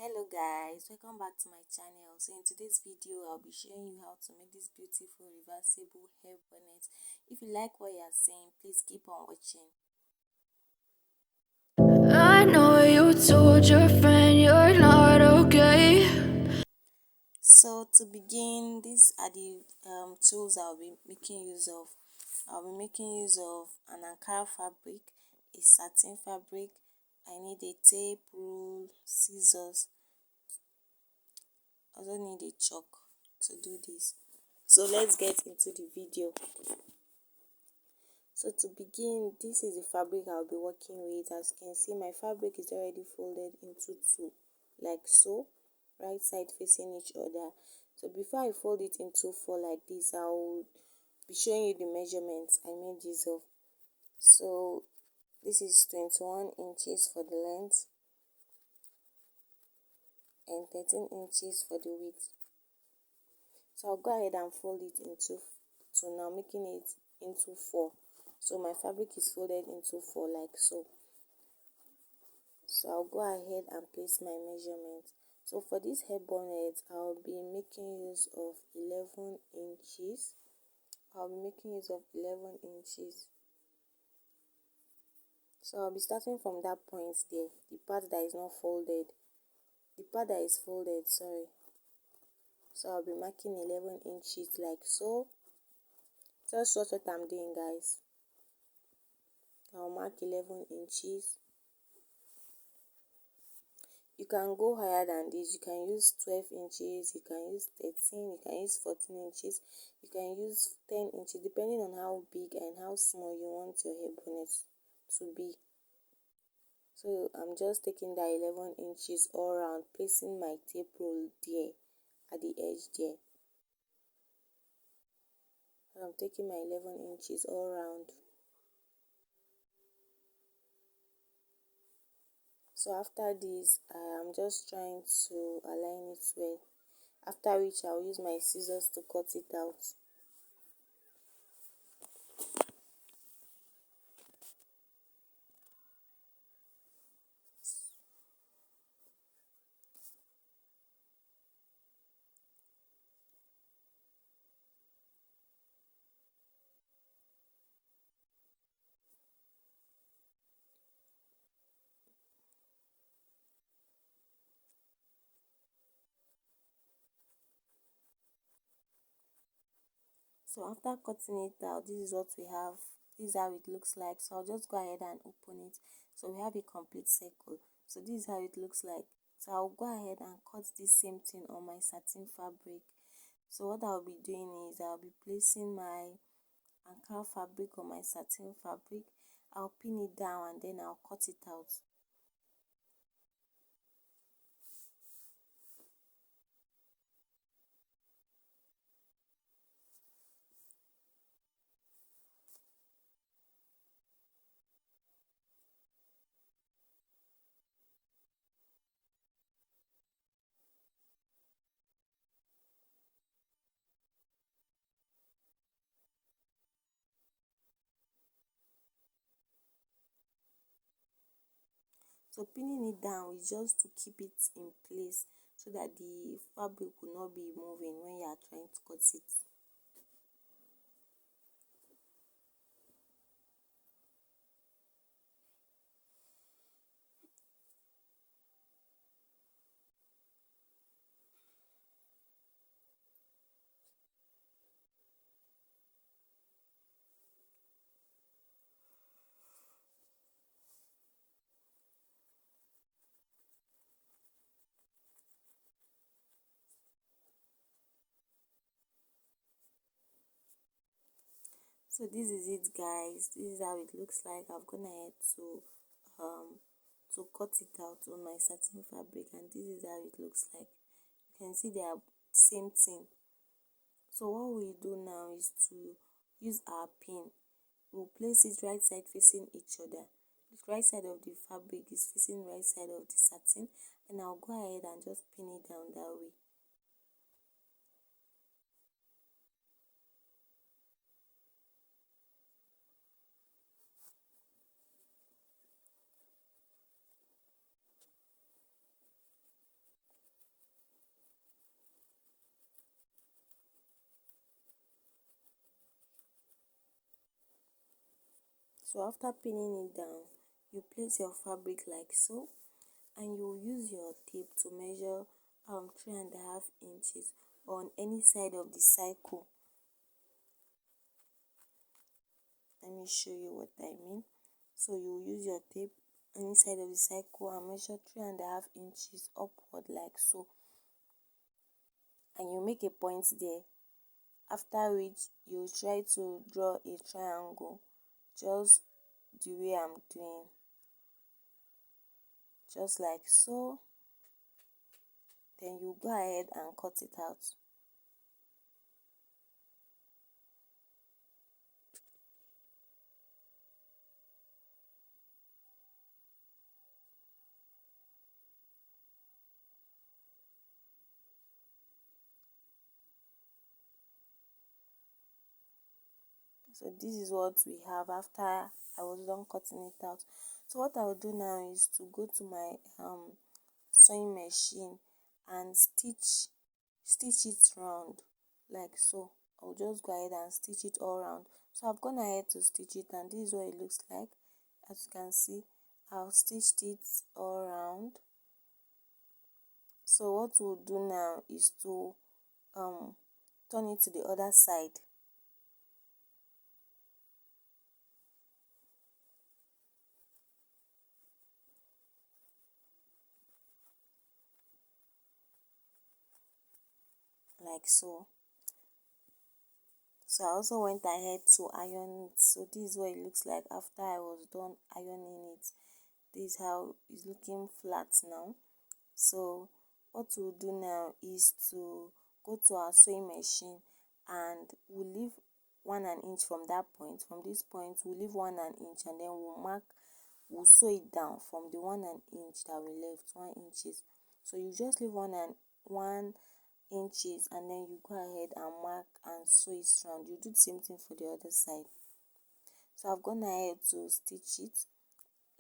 Hello guys, welcome back to my channel. So in today's video I'll be showing you how to make this beautiful reversible hair bonnet. If you like what you are seeing, please keep on watching. I know you told your friend you're not okay. So to begin, these are the tools I'll be making use of. I'll be making use of an Ankara fabric, a satin fabric. I need a tape, rule, scissors. I also need a chalk to do this. So let's get into the video. So to begin, this is the fabric I'll be working with. As you can see, my fabric is already folded into two, like so, right side facing each other. So before I fold it into four like this, I'll be showing you the measurements I made use of. So this is 21 inches for the length and 13 inches for the width. So I'll go ahead and fold it into two, now making it into four. So my fabric is folded into four like so. So I'll go ahead and place my measurements. So for this hair bonnet, I'll be making use of 11 inches. I'll be making use of 11 inches. So I'll be starting from that point there, the part that is not folded, the part that is folded, sorry. So I'll be marking 11 inches like so. Just watch what I'm doing, guys. I'll mark 11 inches. You can go higher than this. You can use 12 inches, you can use 13, you can use 14 inches, you can use 10 inches, depending on how big and how small you want your hair bonnet to be. So I'm just taking that 11 inches all around, placing my tape roll there at the edge there. I'm taking my 11 inches all around. So after this, I am just trying to align it well, after which I'll use my scissors to cut it out. So after cutting it out, this is what we have. This is how it looks like. So I'll just go ahead and open it. So we have a complete circle. So this is how it looks like. So I'll go ahead and cut this same thing on my satin fabric. So what I'll be doing is I'll be placing my Ankara fabric on my satin fabric. I'll pin it down and then I'll cut it out. So pinning it down is just to keep it in place so that the fabric will not be moving when you are trying to cut it. So this is it, guys. This is how it looks like. I've gone ahead to cut it out on my satin fabric, and this is how it looks like. You can see they are same thing. So what we do now is to use our pin. We'll place it right side facing each other. The right side of the fabric is facing right side of the satin, and I'll go ahead and just pin it down that way. So after pinning it down, you place your fabric like so, and you use your tape to measure 3.5 inches on any side of the cycle. Let me show you what I mean. So you use your tape any side of the cycle and measure 3.5 inches upward like so, and you make a point there, after which you try to draw a triangle just the way I'm doing, just like so. Then you go ahead and cut it out. So this is what we have after I was done cutting it out. So what I will do now is to go to my sewing machine and stitch it round like so. I'll just go ahead and stitch it all round. So I've gone ahead to stitch it, and this is what it looks like. As you can see, I've stitched it all round. So what we'll do now is to turn it to the other side. Like so. So I also went ahead to iron it. So this is what it looks like after I was done ironing it. This is how it's looking flat now. So what we'll do now is to go to our sewing machine, and we'll leave 1 inch from that point. From this point we'll leave 1 inch, and then we'll sew it down from the 1 inch that we left, 1 inches. So you just leave 1 inches, and then you go ahead and mark and sew it round. You do the same thing for the other side. So I've gone ahead to stitch it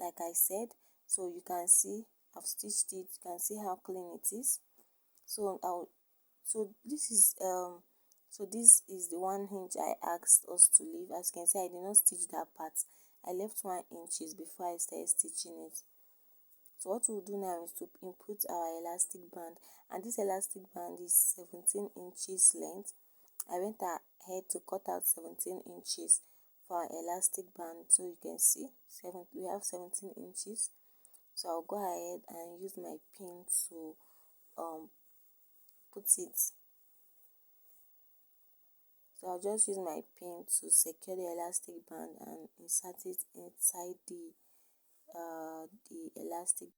like I said. So you can see I've stitched it. You can see how clean it is. So this is the 1 inch I asked us to leave. As you can see, I did not stitch that part. I left 1 inches before I started stitching it. So what we'll do now is to input our elastic band, and this elastic band is 17 inches length. I went ahead to cut out 17 inches for our elastic band. So you can see we have 17 inches. So I'll go ahead and use my pin to put it. So I'll just use my pin to secure the elastic band and insert it inside the elastic,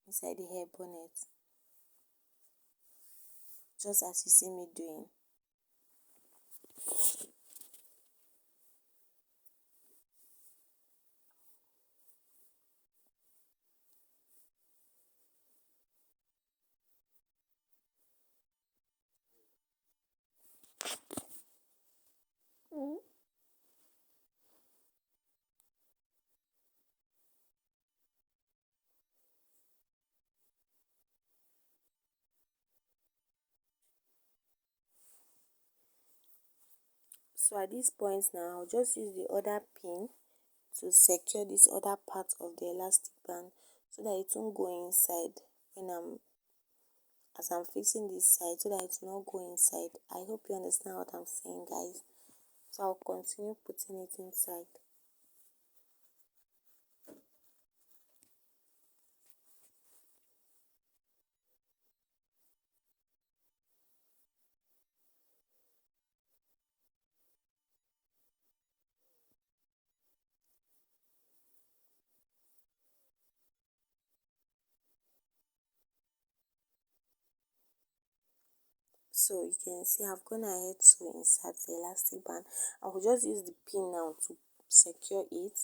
inside the hair bonnet, just as you see me doing. So at this point now, I'll just use the other pin to secure this other part of the elastic band so that it won't go inside as I'm fixing this side, so that it will not go inside. I hope you understand what I'm saying, guys. So I'll continue putting it inside. So you can see I've gone ahead to insert the elastic band. I will just use the pin now to secure it,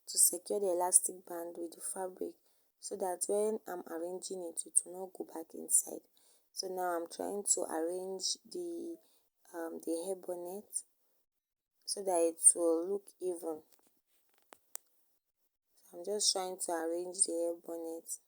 to secure the elastic band with the fabric, so that when I'm arranging it, it will not go back inside. So now I'm trying to arrange the hair bonnet so that it will look even. So I'm just trying to arrange the hair bonnet.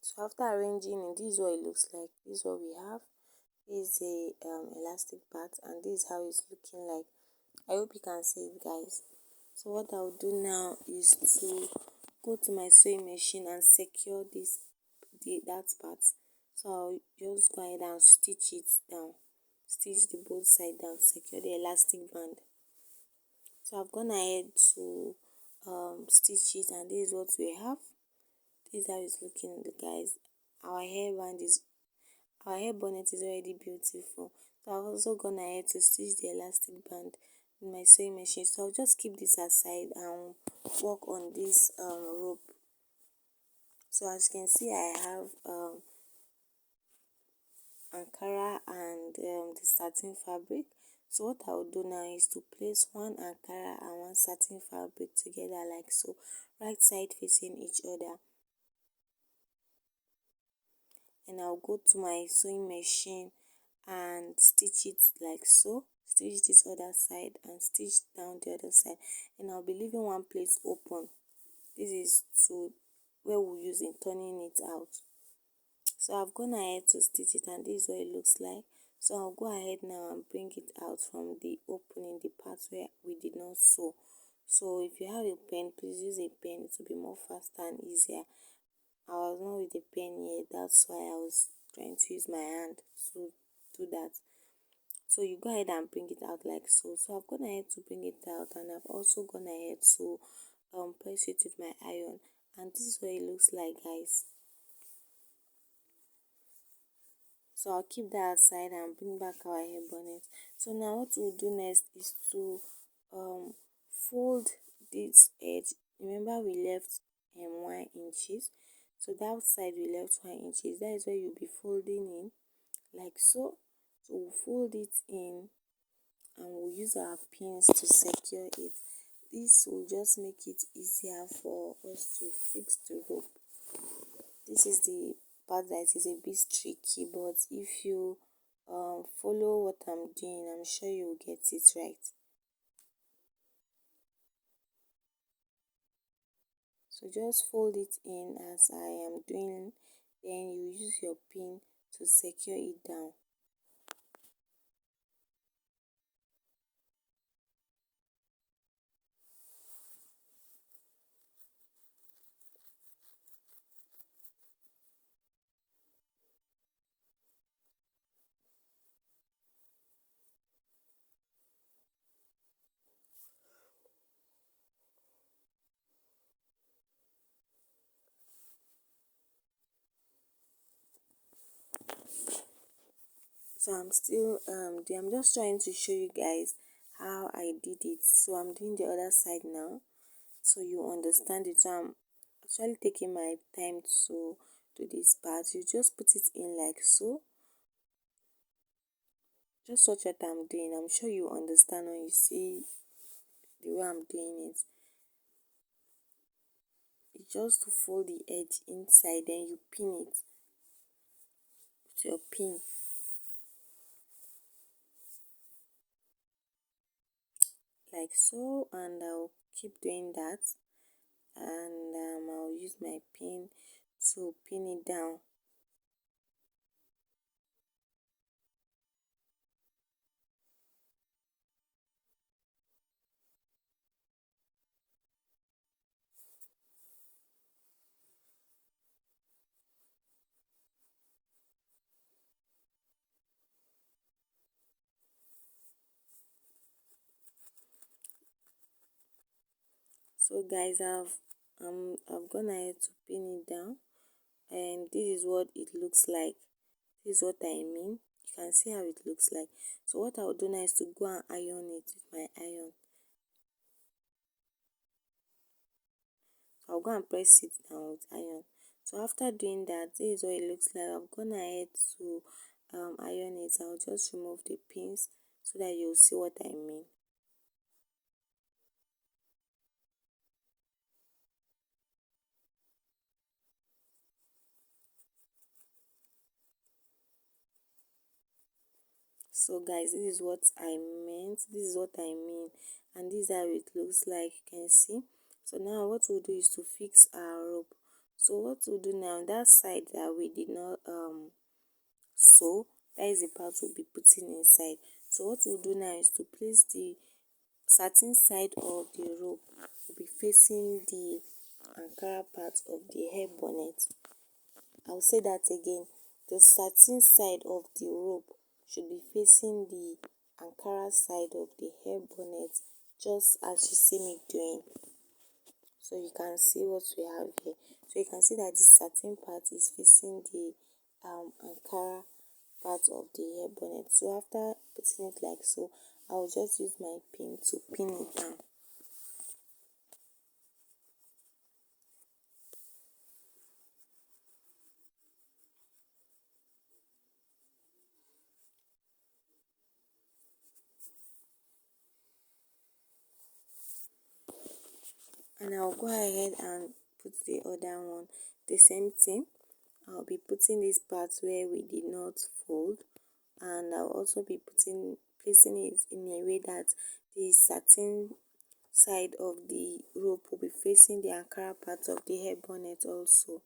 So after arranging it, this is what it looks like. This is what we have. This is a elastic part, and this is how it's looking like. I hope you can see it, guys. So what I'll do now is to go to my sewing machine and secure that part. So I'll just go ahead and stitch it down, stitch the both side down, secure the elastic band. So I've gone ahead to stitch it, and this is what we have. This is how it's looking, guys. Our hair band is our hair bonnet is already beautiful. So I've also gone ahead to stitch the elastic band in my sewing machine. So I'll just keep this aside and work on this rope. So as you can see, I have Ankara and the satin fabric. So what I will do now is to place one Ankara and one satin fabric together like so, right side facing each other. And I'll go to my sewing machine and stitch it like so, stitch this other side and stitch down the other side, and I'll be leaving one place open. This is to where we'll use in turning it out. So I've gone ahead to stitch it, and this is what it looks like. So I'll go ahead now and bring it out from the opening, the part where we did not sew. So if you have a pen, please use a pen. It will be more faster and easier. I was not with a pen yet, that's why I was trying to use my hand to do that. So you go ahead and bring it out like so. So I've gone ahead to bring it out, and I've also gone ahead to press it with my iron, and this is what it looks like, guys. So I'll keep that aside and bring back our hair bonnet. So now what we'll do next is to fold this edge. Remember we left 1 inches, so that side we left 1 inches. That is where you'll be folding in like so. So we'll fold it in and we'll use our pins to secure it. This will just make it easier for us to fix the rope. This is the part that is a bit tricky, but if you follow what I'm doing, I'm sure you will get it right. So just fold it in as I am doing, then you use your pin to secure it down. So I'm still I'm just trying to show you guys how I did it. So I'm doing the other side now, so you understand it. So I'm actually taking my time to do this part. You just put it in like so. Just watch what I'm doing. I'm sure you understand when you see the way I'm doing it. You just to fold the edge inside, then you pin it with your pin like so, and I'll keep doing that, and I'll use my pin to pin it down. So guys, I've gone ahead to pin it down, and this is what it looks like. This is what I mean. You can see how it looks like. So what I'll do now is to go and iron it with my iron. So I'll go and press it down with iron. So after doing that, this is what it looks like. I've gone ahead to iron it. I'll just remove the pins so that you'll see what I mean. So guys, this is what I meant, this is what I mean, and this is how it looks like. You can see. So now what we'll do is to fix our rope. So what we'll do now, that side that we did not sew, that is the part we'll be putting inside. So what we'll do now is to place the satin side of the rope will be facing the Ankara part of the hair bonnet. I'll say that again. The satin side of the rope should be facing the Ankara side of the hair bonnet, just as you see me doing. So you can see what we have here. So you can see that the satin part is facing the Ankara part of the hair bonnet. So after putting it like so, I'll just use my pin to pin it down. And I'll go ahead and put the other one the same thing. I'll be putting this part where we did not fold, and I'll also be placing it in a way that the satin side of the rope will be facing the Ankara part of the hair bonnet also.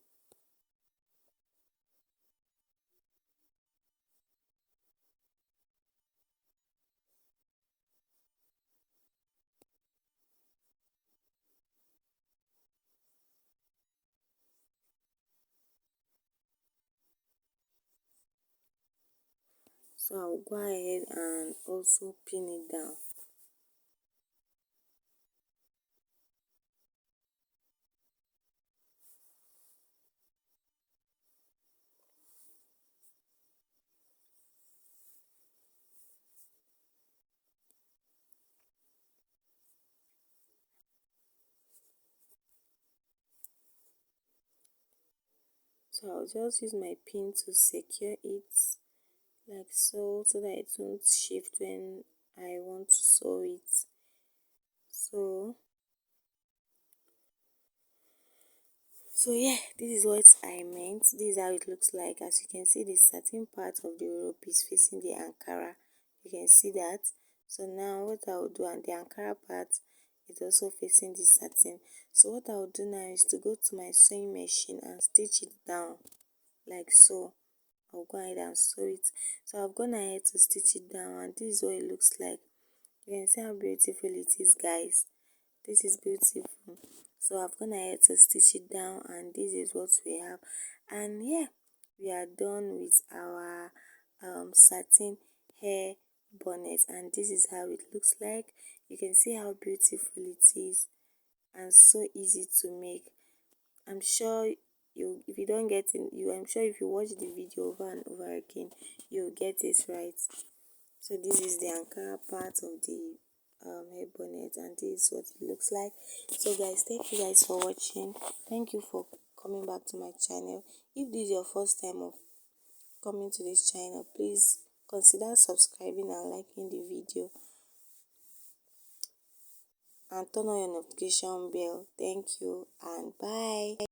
So I'll go ahead and also pin it down. So I'll just use my pin to secure it like so, so that it won't shift when I want to sew it. So yeah, this is what I meant. This is how it looks like. As you can see, the satin part of the rope is facing the Ankara. You can see that. So now what I will do, and the Ankara part is also facing the satin. So what I will do now is to go to my sewing machine and stitch it down like so. I'll go ahead and sew it. So I've gone ahead to stitch it down, and this is what it looks like. You can see how beautiful it is, guys. This is beautiful. So I've gone ahead to stitch it down, and this is what we have. And yeah, we are done with our satin hair bonnet, and this is how it looks like. You can see how beautiful it is and so easy to make. I'm sure you, if you don't get it, I'm sure if you watch the video over and over again, you'll get it right. So this is the Ankara part of the hair bonnet, and this is what it looks like. So guys, thank you guys for watching. Thank you for coming back to my channel. If this is your first time of coming to this channel, please consider subscribing and liking the video, and turn on your notification bell. Thank you and bye.